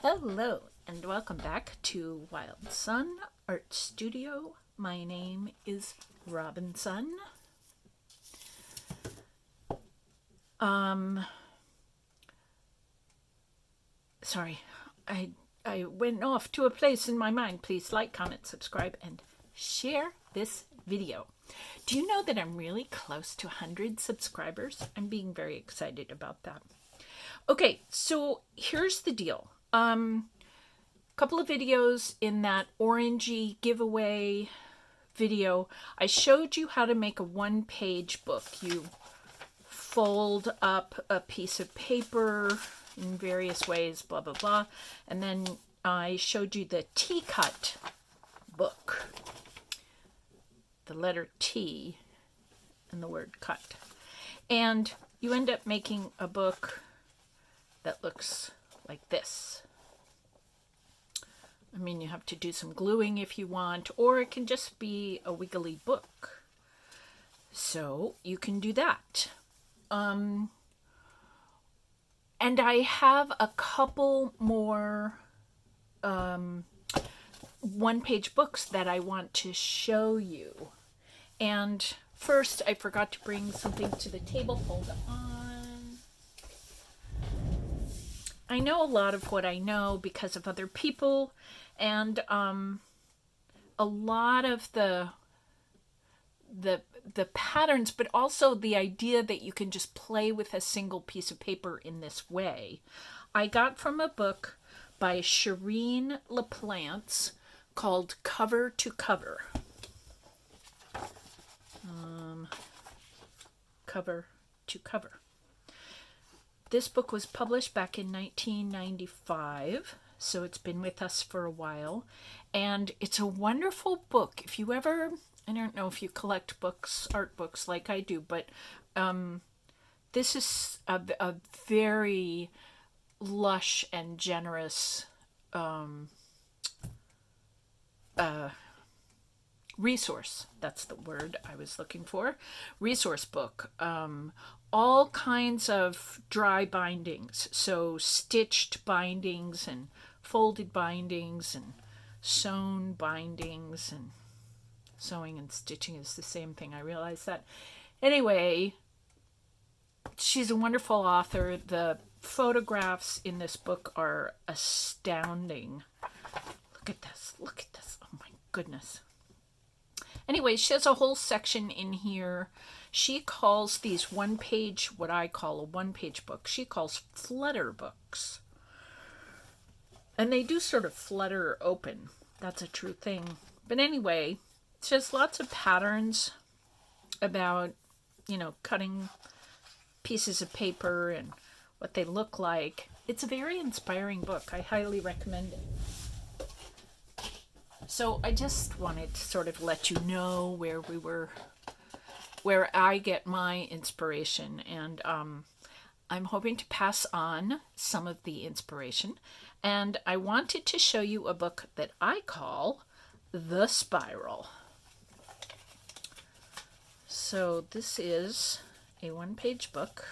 Hello and welcome back to Wildsunne Art Studio. My name is Robinsunne. Sorry, I went off to a place in my mind. Please like, comment, subscribe, and share this video. Do you know that I'm really close to 100 subscribers? I'm being very excited about that. Okay, so here's the deal. Couple of videos in that orangey giveaway video, I showed you how to make a one-page book. You fold up a piece of paper in various ways, blah, blah, blah. And then I showed you the T-cut book. The letter T and the word cut. And you end up making a book that looks like this. I mean, you have to do some gluing if you want, or it can just be a wiggly book. So you can do that. And I have a couple more one-page books that I want to show you. And first, I forgot to bring something to the table. Hold on. I know a lot of what I know because of other people, and a lot of the patterns, but also the idea that you can just play with a single piece of paper in this way, I got from a book by Shireen LaPlante called Cover to Cover. Cover to Cover. This book was published back in 1995, so it's been with us for a while, and it's a wonderful book. If you ever, I don't know if you collect books, art books like I do, but this is a very lush and generous resource. That's the word I was looking for. Resource book. All kinds of dry bindings. So stitched bindings and folded bindings and sewn bindings, and sewing and stitching is the same thing. I realize that. Anyway, she's a wonderful author. The photographs in this book are astounding. Look at this. Look at this. Oh my goodness. Anyway, she has a whole section in here. She calls these one-page, what I call a one-page book, she calls flutter books. And they do sort of flutter open. That's a true thing. But anyway, she has lots of patterns about, cutting pieces of paper and what they look like. It's a very inspiring book. I highly recommend it. So I just wanted to sort of let you know where I get my inspiration, and I'm hoping to pass on some of the inspiration. And I wanted to show you a book that I call The Spiral. So this is a one-page book,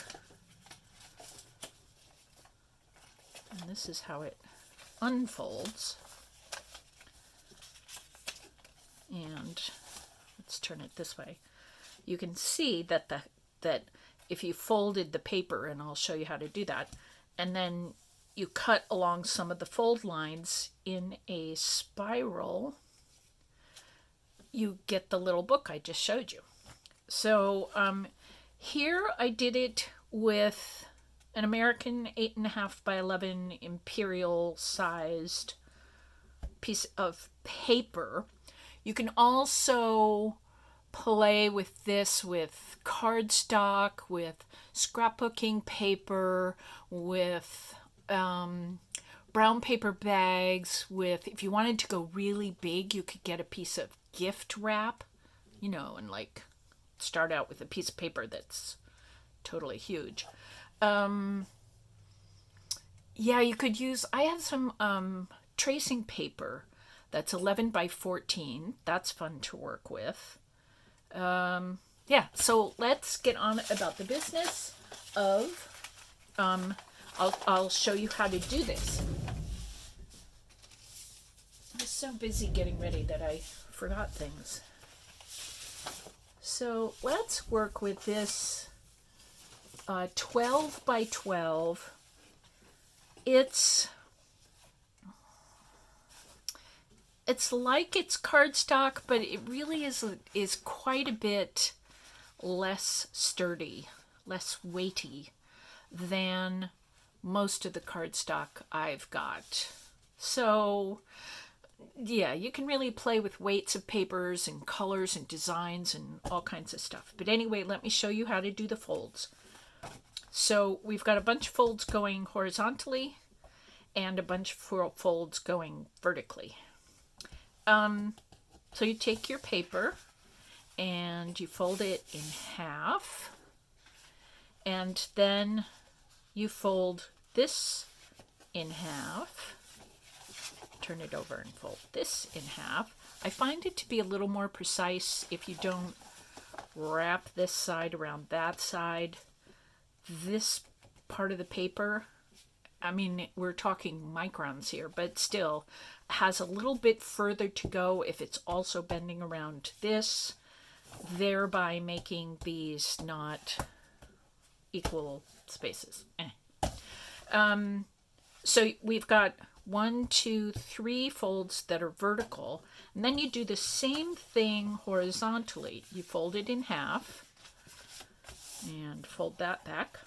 and this is how it unfolds. And let's turn it this way. You can see that that if you folded the paper, and I'll show you how to do that, and then you cut along some of the fold lines in a spiral, you get the little book I just showed you. So here I did it with an American 8.5 by 11 imperial sized piece of paper. You can also play with this with cardstock, with scrapbooking paper, with brown paper bags, with, if you wanted to go really big, you could get a piece of gift wrap, and like start out with a piece of paper that's totally huge. Yeah, you could use, I have some tracing paper that's 11 by 14. That's fun to work with. Yeah, so let's get on about the business of I'll show you how to do this. so busy getting ready that I forgot things. So let's work with this 12 by 12. It's like it's cardstock, but it really is quite a bit less sturdy, less weighty than most of the cardstock I've got. So yeah, you can really play with weights of papers and colors and designs and all kinds of stuff. But anyway, let me show you how to do the folds. So we've got a bunch of folds going horizontally and a bunch of folds going vertically. So you take your paper and you fold it in half, and then you fold this in half, turn it over and fold this in half. I find it to be a little more precise if you don't wrap this side around that side. This part of the paper, I mean, we're talking microns here, but still has a little bit further to go if it's also bending around this, thereby making these not equal spaces. So we've got 1, 2, 3 folds that are vertical, and then you do the same thing horizontally. You fold it in half and fold that back.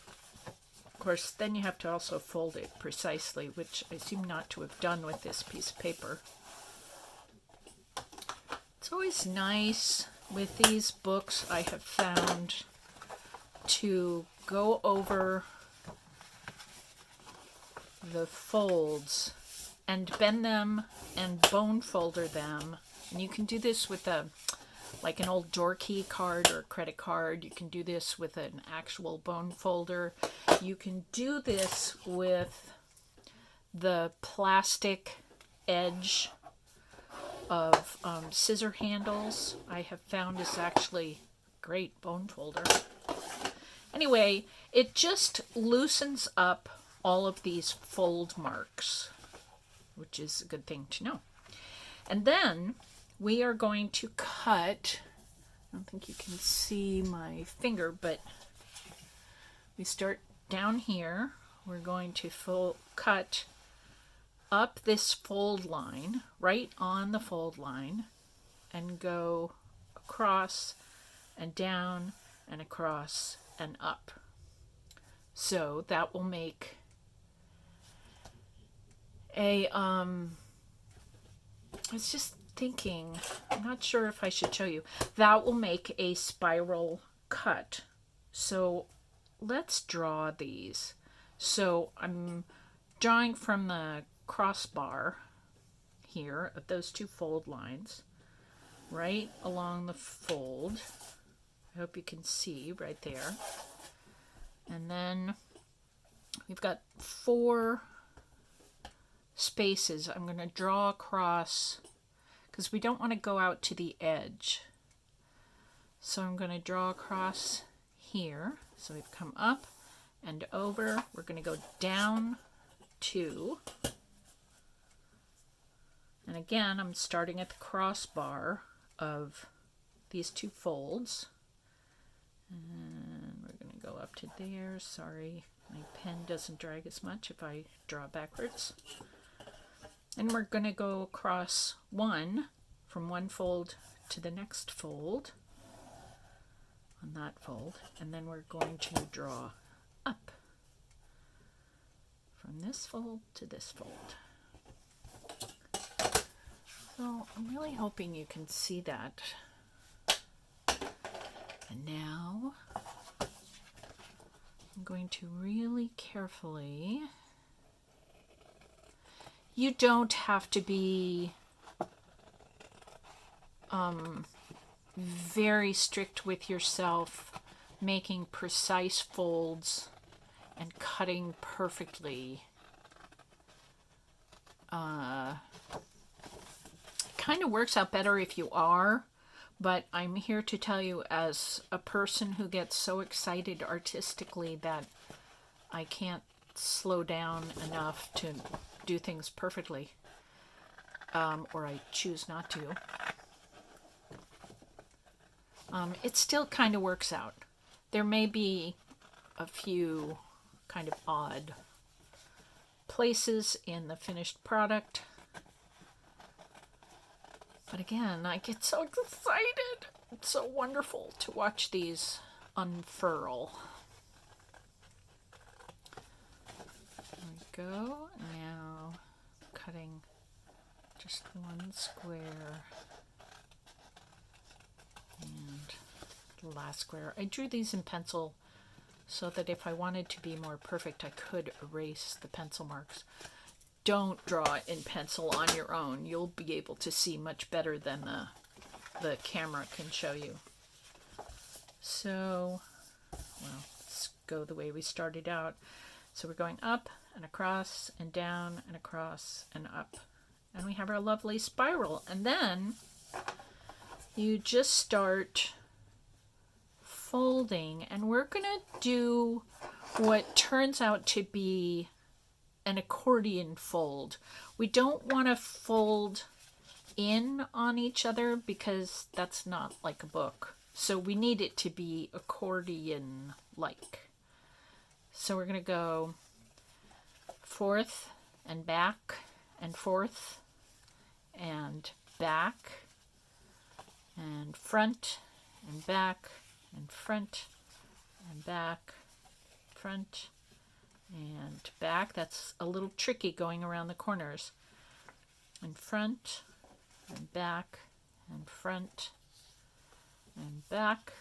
Of course, then you have to also fold it precisely, which I seem not to have done with this piece of paper. It's always nice with these books, I have found, to go over the folds and bend them and bone folder them. And you can do this with like an old door key card or a credit card. You can do this with an actual bone folder. You can do this with the plastic edge of scissor handles. I have found is actually a great bone folder. Anyway, it just loosens up all of these fold marks, which is a good thing to know. And then we are going to cut, I don't think you can see my finger, but we start down here. We're going to cut up this fold line, right on the fold line, and go across and down and across and up. So that will make a, I was just thinking, I'm not sure if I should show you, that will make a spiral cut. So let's draw these. So I'm drawing from the crossbar here of those two fold lines right along the fold. I hope you can see right there. And then we've got 4 spaces I'm going to draw across because we don't want to go out to the edge. So I'm going to draw across here. So we've come up and over. We're going to go down 2. And again, I'm starting at the crossbar of these 2 folds. And we're going to go up to there. Sorry, my pen doesn't drag as much if I draw backwards. And we're going to go across 1 from one fold to the next fold on that fold. And then we're going to draw up from this fold to this fold. So I'm really hoping you can see that. And now I'm going to really carefully, you don't have to be very strict with yourself, making precise folds and cutting perfectly. Kind of works out better if you are, but I'm here to tell you as a person who gets so excited artistically that I can't slow down enough to do things perfectly. or I choose not to, it still kind of works out. There may be a few kind of odd places in the finished product, but again, I get so excited. It's so wonderful to watch these unfurl. There we go. Now cutting just one square and the last square. I drew these in pencil so that if I wanted to be more perfect, I could erase the pencil marks. Don't draw it in pencil on your own. You'll be able to see much better than the camera can show you. So, well, let's go the way we started out. So we're going up and across and down and across and up. And we have our lovely spiral. And then you just start folding. And we're going to do what turns out to be an accordion fold. We don't want to fold in on each other because that's not like a book. So we need it to be accordion-like. So we're going to go forth and back and forth and back and front and back and front and back, front and back. That's a little tricky going around the corners. And front and back and front and back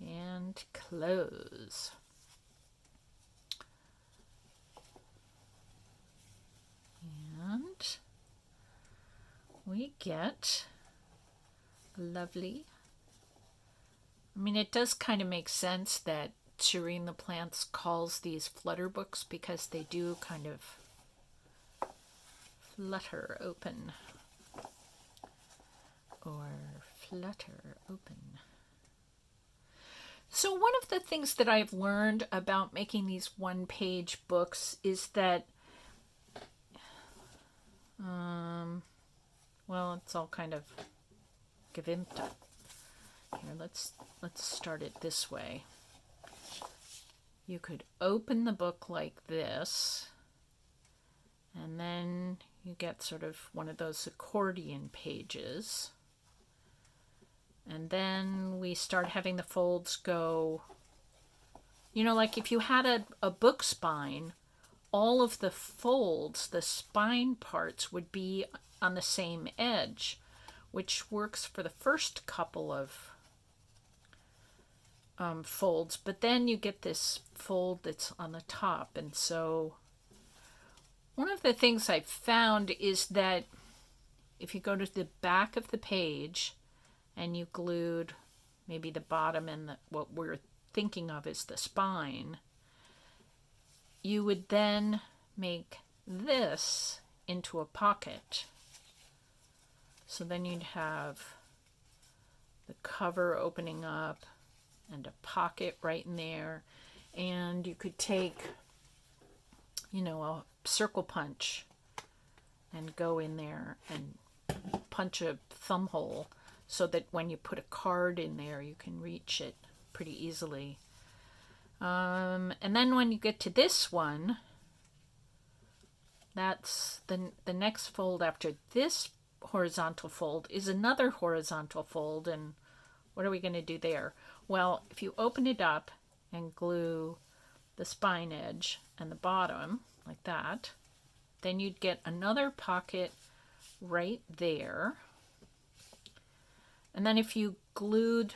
and close. And we get lovely. I mean, it does kind of make sense that Shireen the Plants calls these flutter books because they do kind of flutter open or flutter open. So one of the things that I've learned about making these one-page books is that well, it's all kind of gewinnter. Here, let's start it this way. You could open the book like this, and then you get sort of one of those accordion pages. And then we start having the folds go, you know, like if you had a book spine, all of the folds, the spine parts, would be on the same edge, which works for the first couple of folds, but then you get this fold that's on the top. And so one of the things I've found is that if you go to the back of the page and you glued maybe the bottom and what we're thinking of as the spine, you would then make this into a pocket. So then you'd have the cover opening up and a pocket right in there. And you could take, you know, a circle punch and go in there and punch a thumb hole so that when you put a card in there, you can reach it pretty easily. And then when you get to this one, that's the next fold after this horizontal fold is another horizontal fold. And what are we going to do there? Well, if you open it up and glue the spine edge and the bottom like that, then you'd get another pocket right there. And then if you glued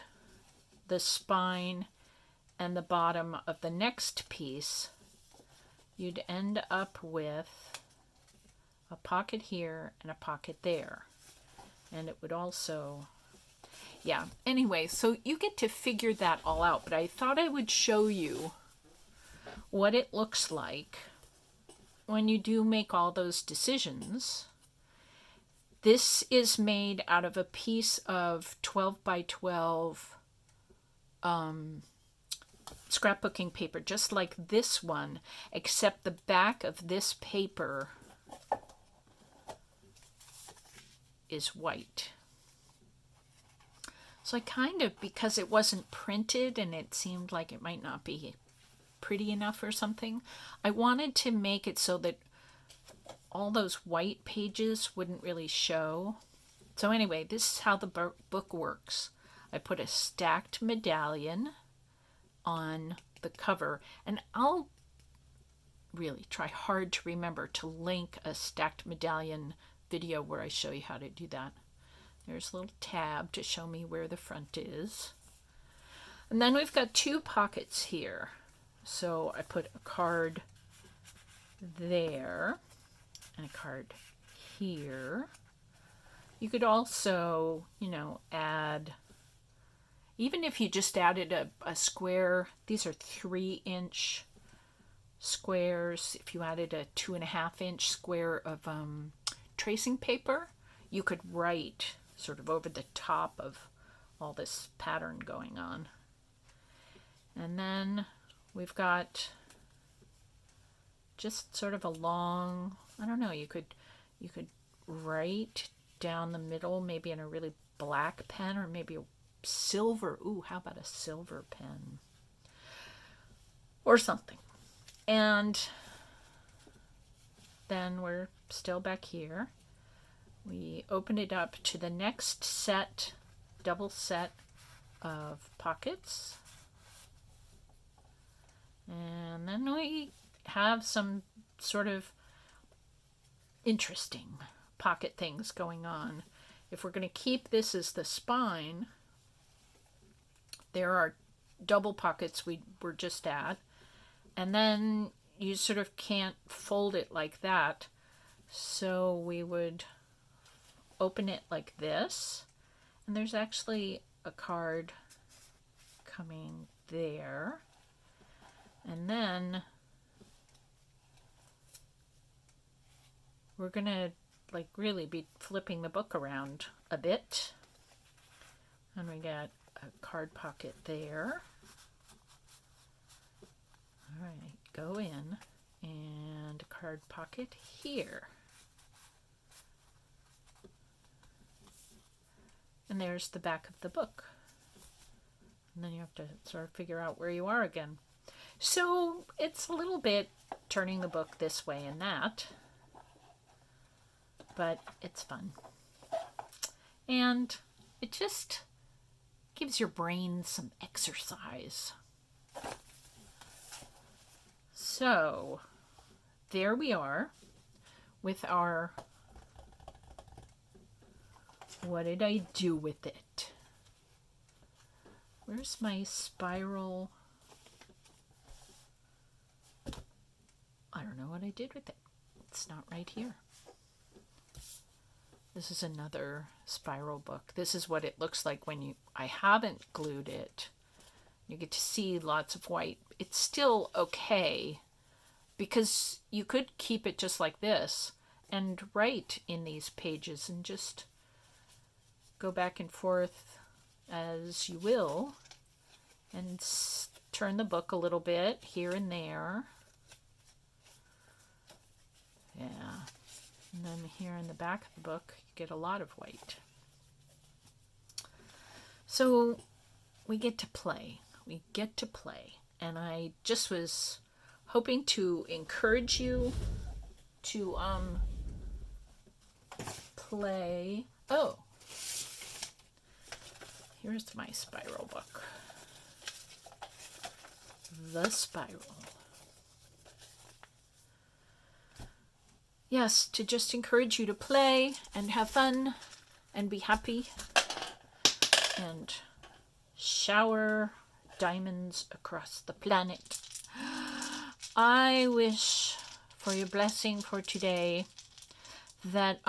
the spine and the bottom of the next piece, you'd end up with a pocket here and a pocket there. And it would also, yeah, anyway, so you get to figure that all out. But I thought I would show you what it looks like when you do make all those decisions. This is made out of a piece of 12 by 12 scrapbooking paper, just like this one, except the back of this paper is white. So I kind of, because it wasn't printed and it seemed like it might not be pretty enough or something, I wanted to make it so that all those white pages wouldn't really show. So anyway, this is how the book works. I put a stacked medallion on the cover, and I'll really try hard to remember to link a stacked medallion video where I show you how to do that. There's a little tab to show me where the front is. And then we've got 2 pockets here. So I put a card there and a card here. You could also, add, even if you just added a square, these are 3-inch squares. If you added a 2.5-inch square of tracing paper, you could write sort of over the top of all this pattern going on. And then we've got just sort of a long, I don't know, you could write down the middle, maybe in a really black pen, or maybe a silver. Ooh, how about a silver pen? Or something. And then we're still back here. We open it up to the next set, double set of pockets. And then we have some sort of interesting pocket things going on. If we're going to keep this as the spine, there are double pockets we were just at. And then you sort of can't fold it like that. So we would open it like this. And there's actually a card coming there. And then we're going to really be flipping the book around a bit. And we got a card pocket there. All right, go in, and a card pocket here. And there's the back of the book. And then you have to sort of figure out where you are again. So it's a little bit turning the book this way and that, but it's fun. And it just gives your brain some exercise. So there we are with our, what did I do with it? Where's my spiral? I don't know what I did with it. It's not right here. This is another spiral book. This is what it looks like when I haven't glued it. You get to see lots of white. It's still okay because you could keep it just like this and write in these pages and just go back and forth as you will and turn the book a little bit here and there. Yeah. And then here in the back of the book, you get a lot of white. So we get to play. We get to play. And I just was hoping to encourage you to play. Oh, here's my spiral book. The Spiral. Yes, to just encourage you to play and have fun and be happy and shower diamonds across the planet. I wish for your blessing for today that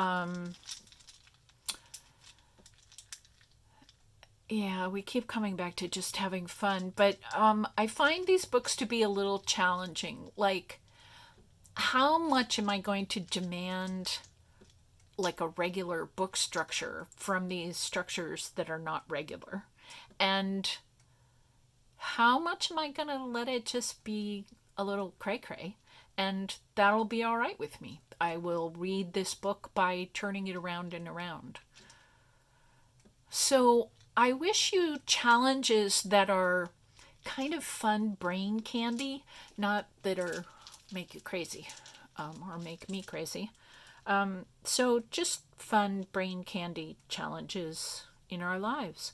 yeah, we keep coming back to just having fun, but I find these books to be a little challenging. Like, how much am I going to demand like a regular book structure from these structures that are not regular? And how much am I going to let it just be a little cray-cray? and that'll be all right with me. I will read this book by turning it around and around. So I wish you challenges that are kind of fun brain candy, not that are make you crazy or make me crazy. So just fun brain candy challenges in our lives.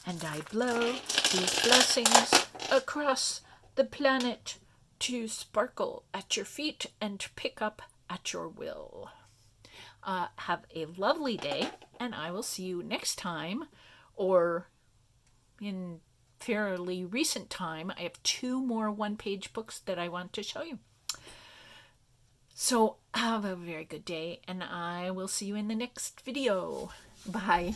And I blow these blessings across the planet to sparkle at your feet and pick up at your will. Have a lovely day, and I will see you next time, or in fairly recent time. I have 2 more one-page books that I want to show you. So have a very good day, and I will see you in the next video. Bye.